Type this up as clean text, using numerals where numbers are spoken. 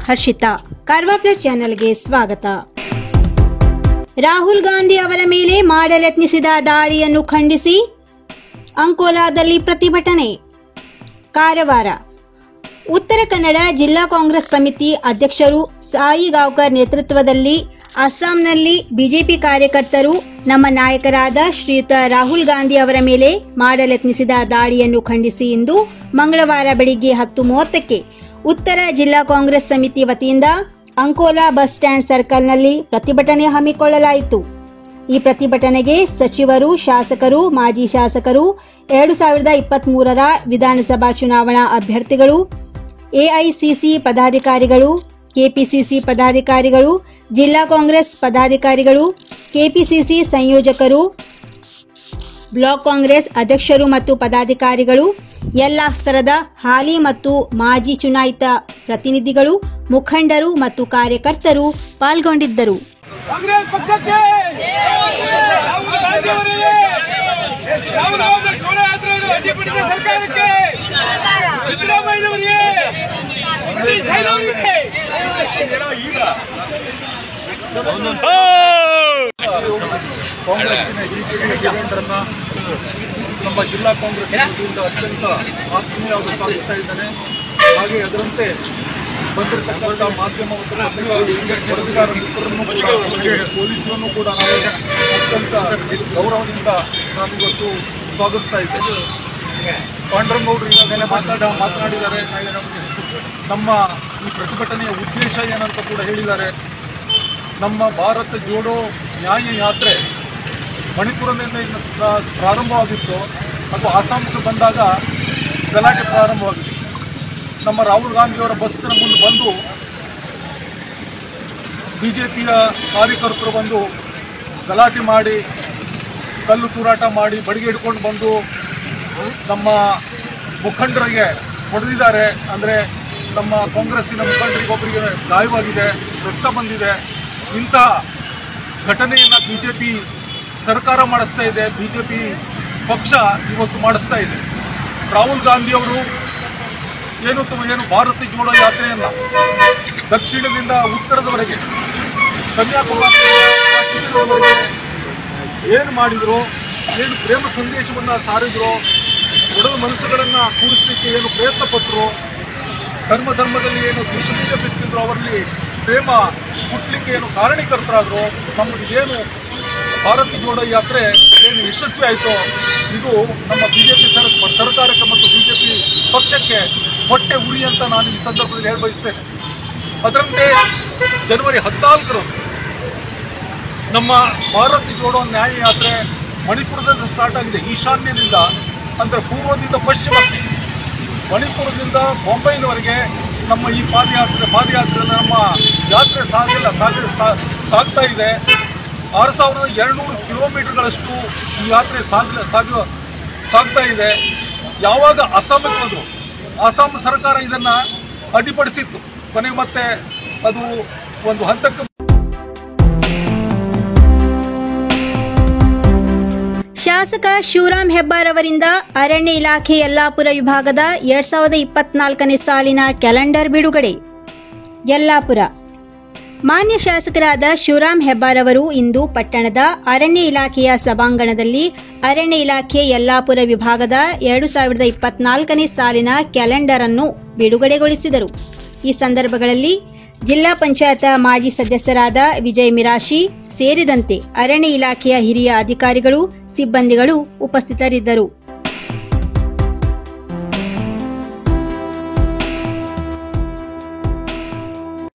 Harshita. Karwa plus ಚಾನೆಲ್ಗೆ ಸ್ವಾಗತ. ರಾಹುಲ್ ಗಾಂಧಿ ಅವರ ಮೇಲೆ ಮಾಡಲೆತ್ನಿಸಿದ ದಾಳಿಯನ್ನು ಖಂಡಿಸಿ ಅಂಕೋಲಾದಲ್ಲಿ ಪ್ರತಿಭಟನೆ. ಕಾರವಾರ. ಉತ್ತರ ಕನ್ನಡ ಜಿಲ್ಲಾ ಕಾಂಗ್ರೆಸ್ ಸಮಿತಿ ಅಧ್ಯಕ್ಷರು ಸಾಯಿ ಗಾವ್ಕರ್ ನೇತೃತ್ವದಲ್ಲಿ ಅಸ್ಸಾಂನಲ್ಲಿ ಬಿಜೆಪಿ ಕಾರ್ಯಕರ್ತರು ನಮ್ಮ ನಾಯಕರಾದ ಶ್ರೀಯುತ ರಾಹುಲ್ ಗಾಂಧಿ ಅವರ ಮೇಲೆ ಮಾಡಲೆತ್ನಿಸಿದ ದಾಳಿಯನ್ನು ಖಂಡಿಸಿ ಇಂದು ಮಂಗಳವಾರ ಬೆಳಿಗ್ಗೆ 10:30ಕ್ಕೆ ಉತ್ತರ ಜಿಲ್ಲಾ ಕಾಂಗ್ರೆಸ್ ಸಮಿತಿ ವತಿಯಿಂದ ಅಂಕೋಲಾ ಬಸ್ ಸ್ಟ್ಯಾಂಡ್ ಸರ್ಕಲ್ನಲ್ಲಿ ಪ್ರತಿಭಟನೆ ಹಮ್ಮಿಕೊಳ್ಳಲಾಯಿತು. ಈ ಪ್ರತಿಭಟನೆಗೆ ಸಚಿವರು, ಶಾಸಕರು, ಮಾಜಿ ಶಾಸಕರು, 2023ರ ವಿಧಾನಸಭಾ ಚುನಾವಣಾ ಅಭ್ಯರ್ಥಿಗಳು, ಎಐಸಿಸಿ ಪದಾಧಿಕಾರಿಗಳು, ಕೆಪಿಸಿಸಿ ಪದಾಧಿಕಾರಿಗಳು, ಜಿಲ್ಲಾ ಕಾಂಗ್ರೆಸ್ ಪದಾಧಿಕಾರಿಗಳು, ಕೆಪಿಸಿಸಿ ಸಂಯೋಜಕರು, ಬ್ಲಾಕ್ ಕಾಂಗ್ರೆಸ್ ಅಧ್ಯಕ್ಷರು ಮತ್ತು ಪದಾಧಿಕಾರಿಗಳು, ಎಲ್ಲಾ ಸ್ತರದ ಹಾಲಿ ಮತ್ತು ಮಾಜಿ ಚುನಾಯಿತ ಪ್ರತಿನಿಧಿಗಳು, ಮುಖಂಡರು ಮತ್ತು ಕಾರ್ಯಕರ್ತರು ಪಾಲ್ಗೊಂಡಿದ್ದರು. ಕಾಂಗ್ರೆಸ್ ಪಕ್ಷಕ್ಕೆ ರಾಹುಲ್ ಗಾಂಧಿ ಅವರಿಗೆ ಅಡ್ಡಿಪಡಿಸಿದ ಸರ್ಕಾರಕ್ಕೆ ಸಿದ್ದರಾಮಯ್ಯನವರಿಗೆ ಕಾಂಗ್ರೆಸ್ಸಿನ ಹಿರಿಯರನ್ನ ನಮ್ಮ ಜಿಲ್ಲಾ ಕಾಂಗ್ರೆಸ್ ಸಮಿತಿಯಿಂದ ಅತ್ಯಂತ ಆತ್ಮೀಯವಾಗಿ ಸಾಗಿಸ್ತಾ ಇದ್ದಾನೆ. ಹಾಗೆ ಅದರಂತೆ ಬಂದಿರತಕ್ಕಂಥ ಮಾಧ್ಯಮ ವರದಿಗಾರ ಮಿತ್ರರನ್ನು ಕೂಡ ಪೊಲೀಸರನ್ನು ಕೂಡ ನಾವು ಅತ್ಯಂತ ಗೌರವದಿಂದ ನಾನು ಇವತ್ತು ಸ್ವಾಗತಿಸ್ತಾ ಇದ್ದೇನೆ. ಪಾಂಡುರಂಗೌಡರು ಈಗಾಗಲೇ ಮಾತನಾಡಿದ್ದಾರೆ. ನಮ್ಮ ಈ ಪ್ರತಿಭಟನೆಯ ಉದ್ದೇಶ ಏನಂತ ಕೂಡ ಹೇಳಿದ್ದಾರೆ. ನಮ್ಮ ಭಾರತ ಜೋಡೋ ನ್ಯಾಯ ಯಾತ್ರೆ ಮಣಿಪುರದಿಂದ ಪ್ರಾರಂಭವಾಗಿತ್ತು, ಅದು ಅಸ್ಸಾಂಗೆ ಬಂದಾಗ ಗಲಾಟೆ ಪ್ರಾರಂಭವಾಗಿದೆ. ನಮ್ಮ ರಾಹುಲ್ ಗಾಂಧಿಯವರ ಬಸ್ಸಿನ ಮುಂದೆ ಬಂದು ಬಿಜೆಪಿಯ ಕಾರ್ಯಕರ್ತರು ಬಂದು ಗಲಾಟೆ ಮಾಡಿ, ಕಲ್ಲು ತೂರಾಟ ಮಾಡಿ, ಬಡಿಗೆ ಹಿಡ್ಕೊಂಡು ಬಂದು ನಮ್ಮ ಮುಖಂಡರಿಗೆ ಹೊಡೆದಿದ್ದಾರೆ. ಅಂದರೆ ನಮ್ಮ ಕಾಂಗ್ರೆಸ್ಸಿನ ಮುಖಂಡರಿಗೆ ಒಬ್ಬರಿಗೆ ಗಾಯವಾಗಿದೆ, ರಕ್ತ ಬಂದಿದೆ. ಇಂಥ ಘಟನೆಯನ್ನು ಬಿಜೆಪಿ ಸರ್ಕಾರ ಮಾಡಿಸ್ತಾ ಇದೆ, ಬಿಜೆಪಿ ಪಕ್ಷ ಇವತ್ತು ಮಾಡಿಸ್ತಾ ಇದೆ. ರಾಹುಲ್ ಗಾಂಧಿಯವರು ಏನು ಭಾರತ ಜೋಡೋ ಯಾತ್ರೆಯನ್ನು ದಕ್ಷಿಣದಿಂದ ಉತ್ತರದವರೆಗೆ ಕನ್ಯಾಕುಮಾರಿವರೆಗೆ ಏನು ಮಾಡಿದ್ರು, ಏನು ಪ್ರೇಮ ಸಂದೇಶವನ್ನು ಸಾರಿದ್ರು, ಒಡಲ ಮನಸ್ಸುಗಳನ್ನು ಕೂಡಿಸಲಿಕ್ಕೆ ಏನು ಪ್ರಯತ್ನ ಪಟ್ಟರು, ಧರ್ಮದಲ್ಲಿ ಏನು ದ್ವೇಷದಿಂದ ಬಿತ್ತಿದ್ರು, ಅವರಲ್ಲಿ ಪ್ರೇಮ ಹುಟ್ಟಲಿಕ್ಕೆ ಏನು ಕಾರಣೀಕರ್ತರಾದರು. ನಮಗೆ ಏನು ಭಾರತ ಜೋಡೋ ಯಾತ್ರೆ ಏನು ಯಶಸ್ವಿ ಆಯಿತೋ, ಇದು ನಮ್ಮ ಬಿಜೆಪಿ ಸರ್ಕಾರಕ್ಕೆ ಮತ್ತು ಬಿಜೆಪಿ ಪಕ್ಷಕ್ಕೆ ಹೊಟ್ಟೆ ಉರಿ ಅಂತ ನಾನು ಈ ಸಂದರ್ಭದಲ್ಲಿ ಹೇಳ ಬಯಸ್ತೇನೆ. ಅದರಂತೆ ಜನವರಿ 14ರಂದು ನಮ್ಮ ಭಾರತ ಜೋಡೋ ನ್ಯಾಯ ಯಾತ್ರೆ ಮಣಿಪುರದಿಂದ ಸ್ಟಾರ್ಟ್ ಆಗಿದೆ. ಈಶಾನ್ಯದಿಂದ ಅಂದರೆ ಪೂರ್ವದಿಂದ ಪಶ್ಚಿಮಕ್ಕೆ, ಮಣಿಪುರದಿಂದ ಬಾಂಬೈನವರೆಗೆ ನಮ್ಮ ಈ ಪಾದಯಾತ್ರೆ ನಮ್ಮ ಯಾತ್ರೆ ಸಾಗ್ತಾ ಇದೆ. 6200 ಕಿಲೋಮೀಟರ್ಗಳಷ್ಟು ಈ ಯಾತ್ರೆ ಸಾಗ್ತಾ ಇದೆ. ಯಾವಾಗ ಅಸ್ಸಾಂಗೆ ಬಂದರು, ಅಸ್ಸಾಂ ಸರ್ಕಾರ ಇದನ್ನು ಅಡ್ಡಿಪಡಿಸಿತ್ತು. ಕೊನೆಗೆ ಮತ್ತೆ ಅದು ಒಂದು ಹಂತಕ್ಕೆ. ಶಾಸಕ ಶಿವರಾಮ್ ಹೆಬ್ಬಾರ್ ಅವರಿಂದ ಅರಣ್ಯ ಇಲಾಖೆ ಯಲ್ಲಾಪುರ ವಿಭಾಗದ 2024ನೇ ಸಾಲಿನ ಕ್ಯಾಲೆಂಡರ್ ಬಿಡುಗಡೆ. ಯಲ್ಲಾಪುರ. ಮಾನ್ಯ ಶಾಸಕರಾದ ಶಿವರಾಮ್ ಹೆಬ್ಬಾರ್ ಅವರು ಇಂದು ಪಟ್ಟಣದ ಅರಣ್ಯ ಇಲಾಖೆಯ ಸಭಾಂಗಣದಲ್ಲಿ ಅರಣ್ಯ ಇಲಾಖೆ ಯಲ್ಲಾಪುರ ವಿಭಾಗದ 2024ನೇ ಸಾಲಿನ ಕ್ಯಾಲೆಂಡರ್ ಅನ್ನು ಬಿಡುಗಡೆಗೊಳಿಸಿದರು. ಈ ಸಂದರ್ಭಗಳಲ್ಲಿ ಜಿಲ್ಲಾ ಪಂಚಾಯತ್ ಮಾಜಿ ಸದಸ್ಯರಾದ ವಿಜಯ್ ಮಿರಾಶಿ ಸೇರಿದಂತೆ ಅರಣ್ಯ ಇಲಾಖೆಯ ಹಿರಿಯ ಅಧಿಕಾರಿಗಳು, ಸಿಬ್ಬಂದಿಗಳು ಉಪಸ್ಥಿತರಿದ್ದರು.